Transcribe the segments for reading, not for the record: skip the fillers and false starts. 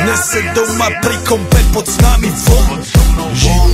Nese doma pri kompe pod s nami von.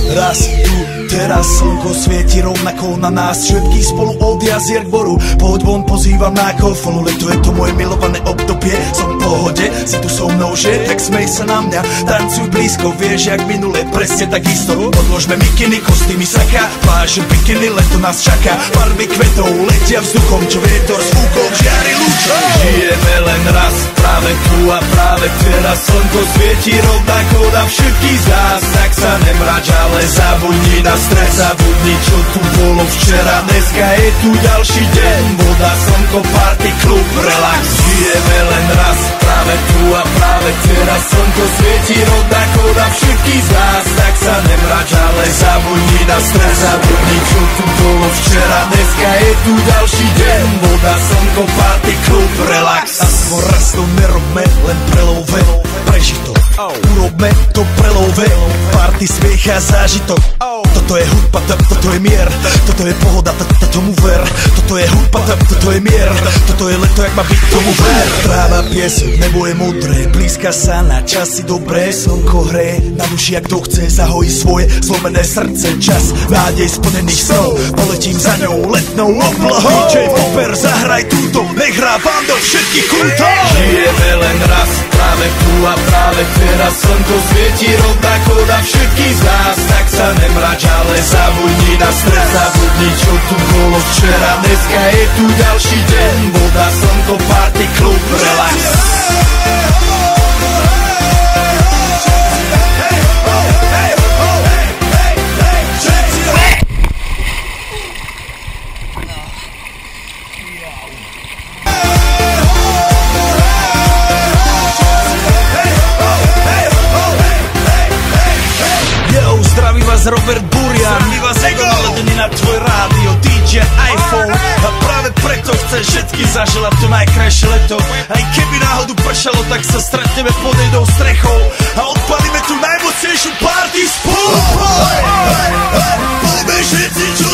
Raz tu, teraz slnko svieti rovnako na nás všetkých spolu od jazier k boru. Poď von, pozývam na golfonu, leto je to moje milované obdobie. Som v pohode, si tu so mnou, že? Tak smej sa na mňa, tancuj blízko, vieš jak minule, presne takisto. Odložme mikiny, kostýmy saka, pláže bikiny, leto nás čaká. Farby kvetov letia vzduchom, čo vietor s fúkom žiari lúčom. Žijeme len raz, práve tu a práve teraz slnko svieti rovnako na všetkých z nás. Tak sa nemrač, ale zabudni na stres, zabudni čo tu bolo včera. Dneska je tu ďalší deň, voda, slnko, party, klub, relax. Žijeme len raz, práve tu a práve teraz slnko svieti rovnako na všetkých z nás. Tak sa nemrač, ale zabudni na stres, zabudni čo tu bolo včera. Dneska je tu ďalší deň, voda, slnko, party, klub, relax. Aspoň raz to nerobme, len prelove, prežitok. Urobme to prelove, party, smiech a zážitok. Toto je hudba, toto je mier, toto je pohoda, tomu ver. Toto je hudba, toto je mier, toto je leto, jak má byť, tomu ver. Tráva, piesok, nebo je modré, blízka sa na časy dobré. Slnko hreje na duši, jak kto chce, zahojí svoje zlomené srdce. Čas nádej splnených snov, poletím za ňou letnou oblohou. DJ Popper, zahraj túto, nech hrá vám do všetkých kútov. Žijeme len raz, práve tu a práve teraz slnko svieti rovnako na všetkých z nás. Tak sa nemrač, ale zabudni na stres, zabudni čo tu bolo včera. Dneska je tu ďalší deň, voda, slnko, party, klub, relax. Robert Burian, my vás ego naledení na tvoj rádio, DJ iPhone. A práve preto chcem všetky zaželať to najkrajšie leto. Aj keby náhodu pršalo, tak sa stretneme pod jednou strechou a odpalíme tu najmocnejšiu party spolu. Poďme všetci, čo